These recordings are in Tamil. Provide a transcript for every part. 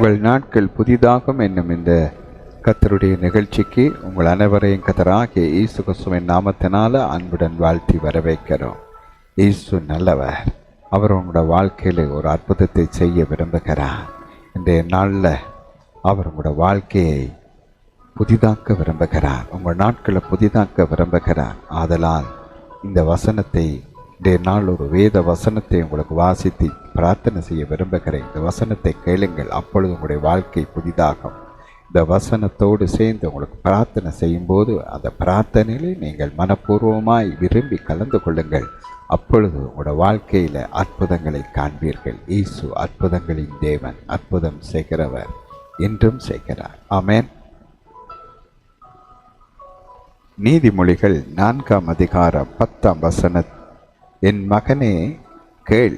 உங்கள் நாட்கள் புதிதாகும் என்னும் இந்த கர்த்தருடைய நிகழ்ச்சிக்கு உங்கள் அனைவரையும் கர்த்தராகிய இயேசு கிறிஸ்துவின் நாமத்தினால அன்புடன் வாழ்த்தி வரவேற்கிறோம். இயேசு நல்லவர். அவர் உங்களோட வாழ்க்கையில் ஒரு அற்புதத்தை செய்ய விரும்புகிறார். இன்றைய நாளில் அவர் உங்களோட வாழ்க்கையை புதிதாக்க விரும்புகிறார். உங்கள் நாட்களை புதிதாக்க விரும்புகிறார். ஆதலால் இந்த வசனத்தை இன்றைய நாள் ஒரு வேத வசனத்தை உங்களுக்கு வாசித்து பிரார்த்தனை செய்ய விரும்புகிறேன். இந்த வசனத்தை கேளுங்கள், அப்பொழுது உங்களுடைய வாழ்க்கை புதிதாகும். இந்த வசனத்தோடு சேர்ந்து உங்களுக்கு பிரார்த்தனை செய்யும்போது அந்த பிரார்த்தனையிலே நீங்கள் மனப்பூர்வமாய் விரும்பி கலந்து கொள்ளுங்கள். அப்பொழுது உங்களோட வாழ்க்கையில் அற்புதங்களை காண்பீர்கள். இயேசு அற்புதங்களின் தேவன், அற்புதம் செய்கிறவர், என்றும் செய்கிறார். ஆமென். நீதிமொழிகள் 4ஆம் அதிகாரம் 10ஆம் வசனம், என் மகனே கேள்,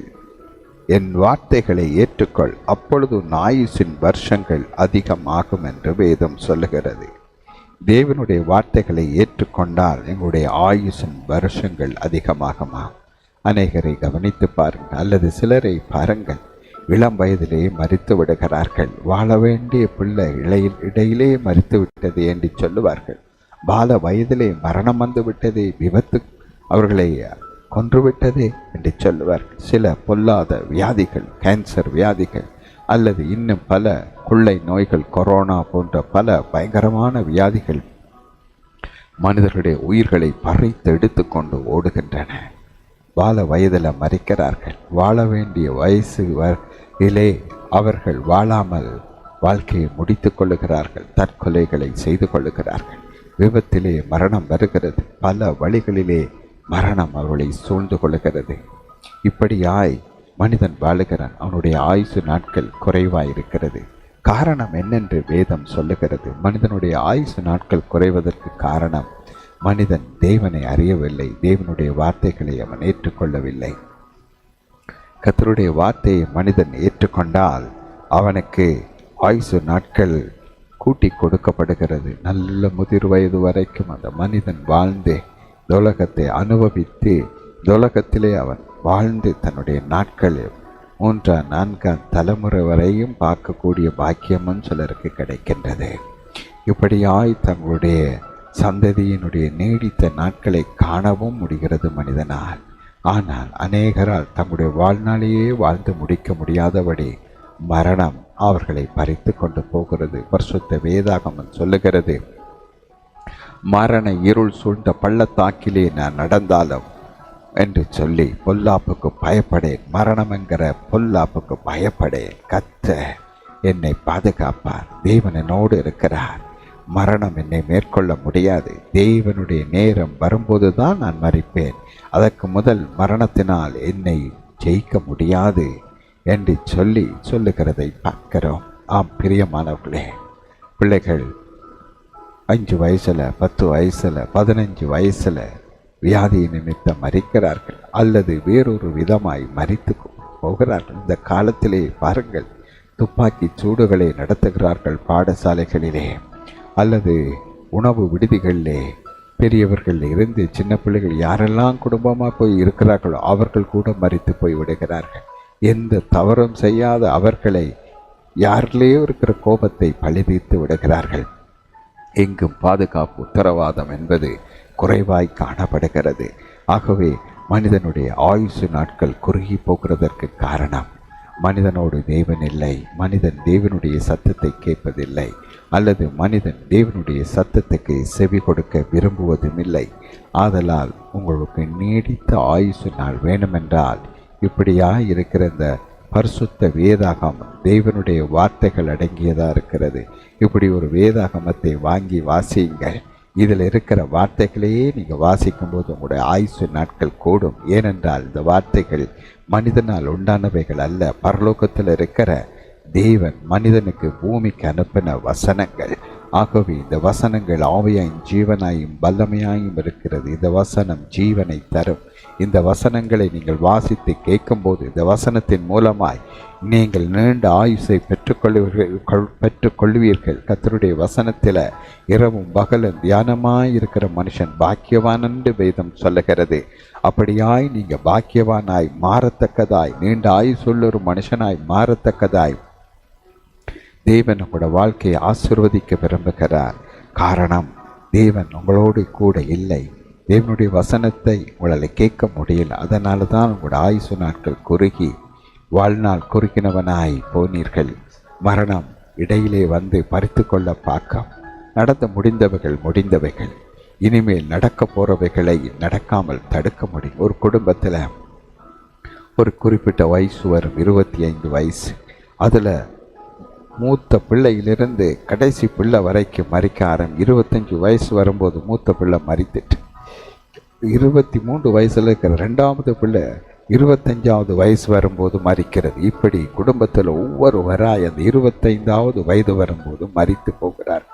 என் வார்த்தைகளை ஏற்றுக்கொள், அப்பொழுது உன் ஆயுசின் வருஷங்கள் அதிகம் ஆகும் என்று வேதம் சொல்லுகிறது. தேவனுடைய வார்த்தைகளை ஏற்றுக்கொண்டால் எங்களுடைய ஆயுசின் வருஷங்கள் அதிகமாகுமா? அநேகரை கவனித்து பாருங்கள், அல்லது சிலரை பாருங்கள், இளம் வயதிலே மரித்து விடுகிறார்கள். வாழ வேண்டிய பிள்ளை இடையிலே மரித்து விட்டது என்று சொல்லுவார்கள். பால வயதிலே மரணம் வந்து விட்டது, விபத்து அவர்களை கொன்றுவிட்டதே என்று சொல்லுவார்கள். சில பொல்லாத வியாதிகள், கேன்சர் வியாதிகள், அல்லது இன்னும் பல கொள்ளை நோய்கள், கொரோனா போன்ற பல பயங்கரமான வியாதிகள் மனிதர்களுடைய உயிர்களை பறித்து எடுத்துக்கொண்டு ஓடுகின்றன. வாழ வயதில் மறிக்கிறார்கள். வாழ வேண்டிய வயசிலே அவர்கள் வாழாமல் வாழ்க்கையை முடித்து கொள்ளுகிறார்கள். தற்கொலைகளை செய்து கொள்ளுகிறார்கள். விபத்திலே மரணம் வருகிறது. பல வழிகளிலே மரணம் அவர்களை சூழ்ந்து கொள்ளுகிறது. இப்படியாய் மனிதன் வாழுகிறான். அவனுடைய ஆயுசு நாட்கள் குறைவாயிருக்கிறது. காரணம் என்னென்று வேதம் சொல்லுகிறது. மனிதனுடைய ஆயுசு நாட்கள் குறைவதற்கு காரணம், மனிதன் தேவனை அறியவில்லை. தேவனுடைய வார்த்தைகளை அவன் ஏற்றுக்கொள்ளவில்லை. கர்த்தருடைய வார்த்தையை மனிதன் ஏற்றுக்கொண்டால் அவனுக்கு ஆயுசு நாட்கள் கூட்டி கொடுக்கப்படுகிறது. நல்ல முதிர் வயது வரைக்கும் அந்த மனிதன் வாழ்ந்து உலகத்தை அனுபவித்து உலகத்திலே அவன் வாழ்ந்து தன்னுடைய நாட்களில் 3ஆம் 4ஆம் தலைமுறை வரையும் பார்க்கக்கூடிய பாக்கியமும் சிலருக்கு கிடைக்கின்றது. இப்படியாய் தங்களுடைய சந்ததியினுடைய நீடித்த நாட்களை காணவும் முடிகிறது மனிதனால். ஆனால் அநேகரால் தங்களுடைய வாழ்நாளையே வாழ்ந்து முடிக்க முடியாதபடி மரணம் அவர்களை பறித்து கொண்டு போகிறது. பரிசுத்த வேதாகமம் சொல்லுகிறது, மரண இருள் சூழ்ந்த பள்ளத்தாக்கிலே நான் நடந்தாலும் என்று சொல்லி பொல்லாப்புக்கு பயப்படேன். மரணம் என்கிற பொல்லாப்புக்கு பயப்படேன். கர்த்தர் என்னை பாதுகாப்பார். தேவன் என்னோடு இருக்கிறார். மரணம் என்னை மேற்கொள்ள முடியாது. தேவனுடைய நேரம் வரும்போது தான் நான் மரிப்பேன். அதற்கு முதல் மரணத்தினால் என்னை ஜெயிக்க முடியாது என்று சொல்லுகிறதை பார்க்கிறோம். ஆம் பிரியமானவர்களே, பிள்ளைகள் 5 வயசில் 10 வயசில் 15 வயசில் வியாதி நிமித்தம் மரிக்கிறார்கள், அல்லது வேறொரு விதமாய் மரித்து போகிறார்கள். இந்த காலத்திலே பாருங்கள், துப்பாக்கி சூடுகளை நடத்துகிறார்கள் பாடசாலைகளிலே, அல்லது உணவு விடுதிகளிலே. பெரியவர்கள் இருந்து சின்ன பிள்ளைகள் யாரெல்லாம் குடும்பமாக போய் இருக்கிறார்களோ அவர்கள் கூட மரித்து போய் விடுகிறார்கள். எந்த தவறும் செய்யாத அவர்களை யாரிலேயோ இருக்கிற கோபத்தை பழிதீர்த்து விடுகிறார்கள். எங்கும் பாதுகாப்பு உத்தரவாதம் என்பது குறைவாய் காணப்படுகிறது. ஆகவே மனிதனுடைய ஆயுசு நாட்கள் குறுகி போகிறதற்கு காரணம், மனிதனோடு தேவன் இல்லை. மனிதன் தேவனுடைய சத்தத்தை கேட்பதில்லை, அல்லது மனிதன் தேவனுடைய சத்தத்துக்கு செவி கொடுக்க விரும்புவதும் இல்லை. ஆதலால் உங்களுக்கு நீடித்த ஆயுசு நாள் வேண்டுமென்றால் இப்படியா இருக்கிற இந்த பரிசுத்த வேதாகமம், தேவனுடைய வார்த்தைகள் அடங்கியதாக இருக்கிறது. இப்படி ஒரு வேதாகமத்தை வாங்கி வாசியுங்கள். இதில் இருக்கிற வார்த்தைகளையே நீங்கள் வாசிக்கும்போது உங்களுடைய ஆயுசு நாட்கள் கூடும். ஏனென்றால் இந்த வார்த்தைகள் மனிதனால் உண்டானவைகள் அல்ல. பரலோகத்தில் இருக்கிற தேவன் மனிதனுக்கு பூமிக்கு அனுப்பின வசனங்கள். ஆகவே இந்த வசனங்கள் ஆவியாயும் ஜீவனாயும் வல்லமையாயும் இருக்கிறது. இந்த வசனம் ஜீவனை தரும். இந்த வசனங்களை நீங்கள் வாசித்து கேட்கும்போது இந்த வசனத்தின் மூலமாய் நீங்கள் நீண்ட ஆயுசை பெற்றுக்கொள்வீர்கள். கர்த்தருடைய வசனத்தில் இரவும் பகலும் தியானமாய் இருக்கிற மனுஷன் பாக்கியவான் என்று வேதம் சொல்லுகிறது. அப்படியாய் நீங்கள் பாக்கியவானாய் மாறத்தக்கதாய், நீண்ட ஆயுசுள்ள ஒரு மனுஷனாய் மாறத்தக்கதாய் தேவன் உங்களோட வாழ்க்கையை ஆசீர்வதிக்க விரும்புகிறார். காரணம், தேவன் உங்களோடு கூட இல்லை. தேவனுடைய வசனத்தை உங்களால் கேட்க முடியல. அதனால தான் உங்களோட ஆயுசு நாட்கள் குறுகி வாழ்நாள் குறுகினவனாய் போனீர்கள். மரணம் இடையிலே வந்து பறித்து கொள்ள பார்க்க நடந்து முடிந்தவைகள் இனிமேல் நடக்க போகிறவைகளை நடக்காமல் தடுக்க முடியும். ஒரு குடும்பத்தில் ஒரு குறிப்பிட்ட வயசு வரும், 25 வயசு. அதில் மூத்த பிள்ளையிலிருந்து கடைசி பிள்ளை வரைக்கும் மறிக்க 25 வயசு வரும்போது மூத்த பிள்ளை மறித்துட்டு 23 வயசில் இருக்கிற 2வது பிள்ளை 25வது வயசு வரும்போது மறிக்கிறது. இப்படி குடும்பத்தில் ஒவ்வொருவராய் அந்த 25வது வயது வரும்போது மறித்து போகிறார்.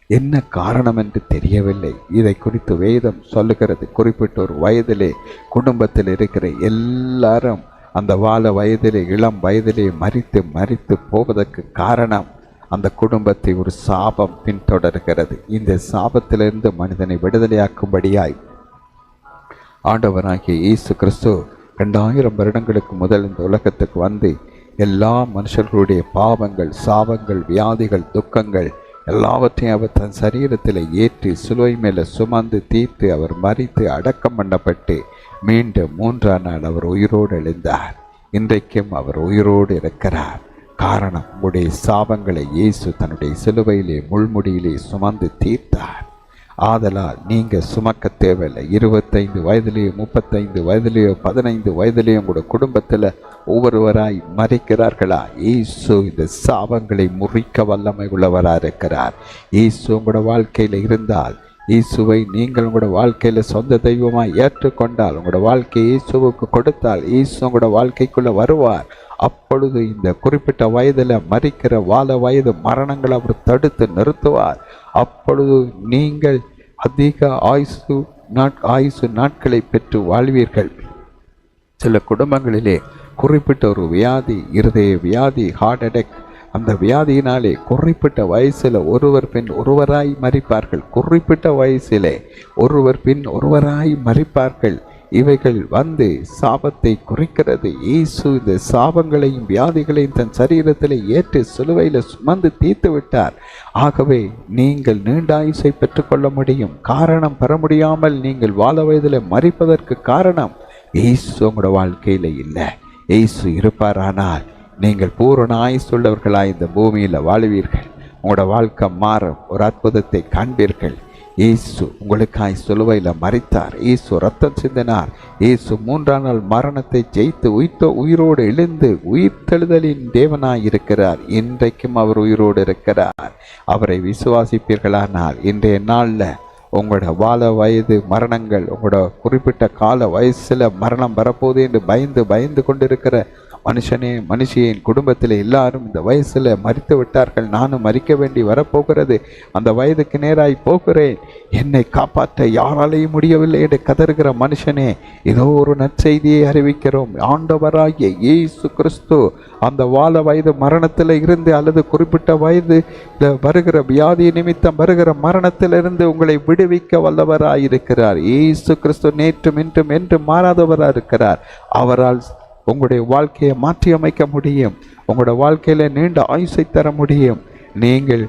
என்ன காரணம் என்று தெரியவில்லை. இதை குறித்து வேதம் சொல்லுகிறது. குறிப்பிட்ட ஒரு வயதிலே குடும்பத்தில் இருக்கிற எல்லாரும் அந்த வயதிலே இளம் வயதிலே மறித்து போவதற்கு காரணம், அந்த குடும்பத்தை ஒரு சாபம் பின்தொடர்கிறது. இந்த சாபத்திலிருந்து மனிதனை விடுதலையாக்கும்படியாய் ஆண்டவராகிய இயேசு கிறிஸ்து 2000 வருடங்களுக்கு முதல் இந்த உலகத்துக்கு வந்து எல்லா மனுஷர்களுடைய பாவங்கள், சாபங்கள், வியாதிகள், துக்கங்கள் எல்லாவற்றையும் அவர் தன் சரீரத்தில் ஏற்றி சிலுவை மேலே சுமந்து தீர்த்து அவர் மரித்து அடக்கம் பண்ணப்பட்டு மீண்டும் 3ஆம் நாள் அவர் உயிரோடு எழுந்தார். இன்றைக்கும் அவர் உயிரோடு இருக்கிறார். காரணம், உங்களுடைய சாபங்களை இயேசு தன்னுடைய சிலுவையிலே முள்முடியிலே சுமந்து தீர்த்தார். ஆதலால் நீங்கள் சுமக்க தேவையில்லை. 25 வயதிலேயோ 35 வயதிலேயோ 15 வயதிலேயோ உங்களோட குடும்பத்தில் ஒவ்வொருவராய் மறிக்கிறார்களா? இயேசு இந்த சாபங்களை முறிக்க வல்லமை உள்ளவராக இருக்கிறார். இயேசு உங்களோட வாழ்க்கையில் இருந்தால், இயேசுவை நீங்கள் உங்களோட வாழ்க்கையில் சொந்த தெய்வமாக ஏற்றுக்கொண்டால், உங்களோட வாழ்க்கையை இயேசுவுக்கு கொடுத்தால், இயேசு உங்களோட வாழ்க்கைக்குள்ளே வருவார். அப்பொழுது இந்த குறிப்பிட்ட வயதில் மறிக்கிற வயது மரணங்களை அவர் தடுத்து நிறுத்துவார். அப்பொழுது நீங்கள் அதிக ஆயுசு நாட்களை பெற்று வாழ்வீர்கள். சில குடும்பங்களிலே குறிப்பிட்ட ஒரு வியாதி, இருதய வியாதி, ஹார்ட் அட்டாக், அந்த வியாதியினாலே குறிப்பிட்ட வயசில் ஒருவர் பின் ஒருவராய் மரிப்பார்கள். குறிப்பிட்ட வயசிலே ஒருவர் பின் ஒருவராய் மரிப்பார்கள். இவைகள் வந்து சாபத்தை குறைக்கிறது. இயேசு இந்த சாபங்களையும் வியாதிகளையும் தன் சரீரத்தில் ஏற்று சிலுவையில் சுமந்து தீர்த்து விட்டார். ஆகவே நீங்கள் நீண்ட ஆயுசை பெற்றுக்கொள்ள முடியும். காரணம், பெற முடியாமல் நீங்கள் வாழ வயதில் மறிப்பதற்கு காரணம், இயேசு உங்களோட வாழ்க்கையில் இல்லை. இயேசு இருப்பாரானால் நீங்கள் பூரண ஆயுசுள்ளவர்களாய் இந்த பூமியில் வாழுவீர்கள். உங்களோட வாழ்க்கை மாறும். ஒரு அற்புதத்தை காண்பீர்கள். இயேசு உங்களுக்காய் சிலுவையில் மரித்தார். இயேசு ரத்தம் சிந்தினார். இயேசு 3ஆம் நாள் மரணத்தை ஜெயித்து உயிரோடு எழுந்து உயிர்த்தெழுதலின் தேவனாய் இருக்கிறார். இன்றைக்கும் அவர் உயிரோடு இருக்கிறார். அவரை விசுவாசிப்பீர்களானால் இன்றைய நாளில் உங்களோட வயது மரணங்கள், உங்களோட குறிப்பிட்ட கால வயசில் மரணம் வரப்போகுது என்று பயந்து கொண்டிருக்கிற மனுஷியின் குடும்பத்தில் எல்லாரும் இந்த வயசில் மரித்து விட்டார்கள். நானும் மரிக்க வேண்டி வரப்போகிறது. அந்த வயதுக்கு நேராய் போகிறேன், என்னை காப்பாற்ற யாராலையும் முடியவில்லை என்று கதறுகிற மனுஷனே, ஏதோ ஒரு நற்செய்தியை அறிவிக்கிறோம். ஆண்டவராகிய இயேசு கிறிஸ்து அந்த வயது மரணத்தில் இருந்து அல்லது குறிப்பிட்ட வயது வருகிற வியாதி நிமித்தம் வருகிற மரணத்திலிருந்து உங்களை விடுவிக்க வல்லவராயிருக்கிறார். இயேசு கிறிஸ்து நேற்றும் இன்றும் என்று மாறாதவராக இருக்கிறார். அவரால் உங்களுடைய வாழ்க்கையை மாற்றி அமைக்க முடியும். உங்களோட வாழ்க்கையில நீண்ட ஆயுசை தர முடியும். நீங்கள்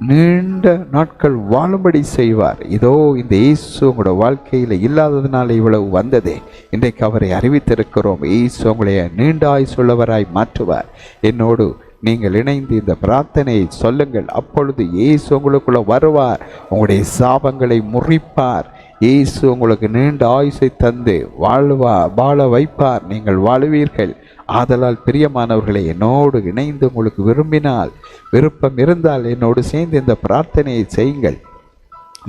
நீண்ட நாட்கள் வாழும்படி செய்வார். இதோ இந்த இயேசு உங்களோட வாழ்க்கையில் இல்லாததுனால இவ்வளவு வந்ததே. இன்றைக்கு அவரை அறிவித்திருக்கிறோம். இயேசு உங்களை நீண்ட ஆயுசுள்ளவராய் மாற்றுவார். என்னோடு நீங்கள் இணைந்து இந்த பிரார்த்தனையை சொல்லுங்கள். அப்பொழுது இயேசு உங்களுக்குள்ள வருவார். உங்களுடைய சாபங்களை முறிப்பார். இயேசு உங்களுக்கு நீண்ட ஆயுசை தந்து வாழ வைப்பார். நீங்கள் வாழுவீர்கள். ஆதலால் பிரியமானவர்களை, என்னோடு இணைந்து உங்களுக்கு விருப்பம் இருந்தால் என்னோடு சேர்ந்து இந்த பிரார்த்தனையை செய்யுங்கள்.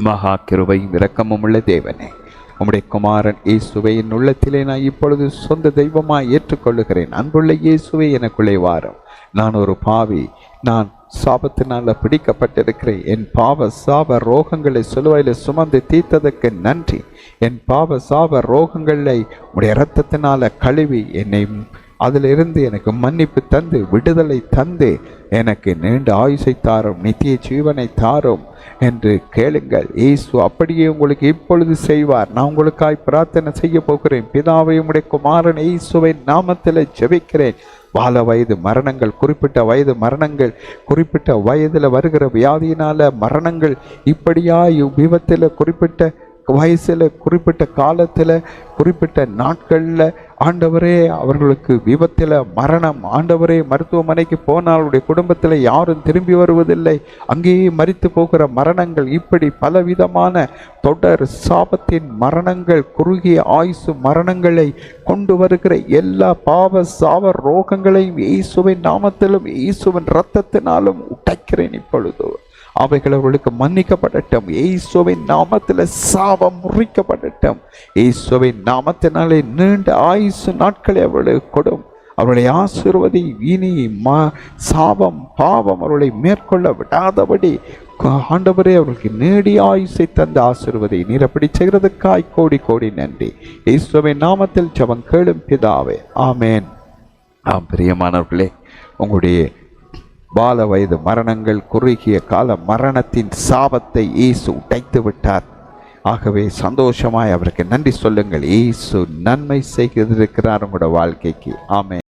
மகா கிருபையும் இரக்கமும் உள்ள தேவனே, உம்முடைய குமாரன் இயேசுவை என் உள்ளத்திலே நான் இப்பொழுது சொந்த தெய்வமாய் ஏற்றுக்கொள்ளுகிறேன். அன்புள்ள இயேசுவை எனக்குள்ளே வாரும். நான் ஒரு பாவி. நான் சாபத்தினால பிடிக்கப்பட்டிருக்கிறேன். என் பாவ சாப ரோகங்களை சிலுவையில் சுமந்து தீர்த்ததற்கு நன்றி. என் பாவ சாப ரோகங்களை உடைய இரத்தத்தினால கழுவி என்னை அதிலிருந்து எனக்கு மன்னிப்பு தந்து விடுதலை தந்து எனக்கு நீண்ட ஆயுசை தாரும், நித்திய ஜீவனை தாரும் என்று கேளுங்கள். இயேசு அப்படியே உங்களுக்கு இப்பொழுது செய்வார். நான் உங்களுக்காய் பிரார்த்தனை செய்ய போகிறேன். பிதாவை உம்முடைய குமாரன் இயேசுவின் நாமத்தில் ஜெபிக்கிறேன். பால வயது மரணங்கள், குறிப்பிட்ட வயது மரணங்கள், குறிப்பிட்ட வயதில் வருகிற வியாதியினால மரணங்கள், இப்படியா விபத்தில் குறிப்பிட்ட வயசுல, குறிப்பிட்ட காலத்துல, குறிப்பிட்ட நாட்கள்ல ஆண்டவரே அவர்களுக்கு விபத்தில் மரணம். ஆண்டவரே மருத்துவமனைக்கு போனால் அவருடைய குடும்பத்தில் யாரும் திரும்பி வருவதில்லை, அங்கேயே மரித்து போகிற மரணங்கள், இப்படி பலவிதமான தொடர் சாபத்தின் மரணங்கள், குறுகிய ஆயுசு மரணங்களை கொண்டு வருகிற எல்லா பாவ சாப ரோகங்களையும் இயேசுவின் நாமத்திலும் இயேசுவின் இரத்தத்தினாலும் உடைக்கிறேன். இப்பொழுது அவைகள் அவர்களுக்கு மன்னிக்கப்படட்டும். இயேசுவின் நாமத்தில் சாபம் முறிக்கப்படட்டும். இயேசுவின் நாமத்தினாலே நீண்ட ஆயுசு நாட்களை அவர்களுக்கு கொடும். அவர்களை ஆசீர்வதி. இனி சாபம் பாவம் அவர்களை மேற்கொள்ள விடாதபடி ஆண்டவரே அவர்களுக்கு நீடிய ஆயுசை தந்த ஆசீர்வதி. நீர் அப்படி செய்கிறதுக்காய் கோடி கோடி நன்றி. இயேசுவின் நாமத்தில் ஜெபம் கேளும் பிதாவே, ஆமேன். பிரியமானவர்களே, உங்களுடைய பால வயது மரணங்கள், குறுகிய கால மரணத்தின் சாபத்தை இயேசு உடைத்து விட்டார். ஆகவே சந்தோஷமாய் அவருக்கு நன்றி சொல்லுங்கள். இயேசு நன்மை செய்திருக்கிறார் உங்களோட வாழ்க்கைக்கு. ஆமென்.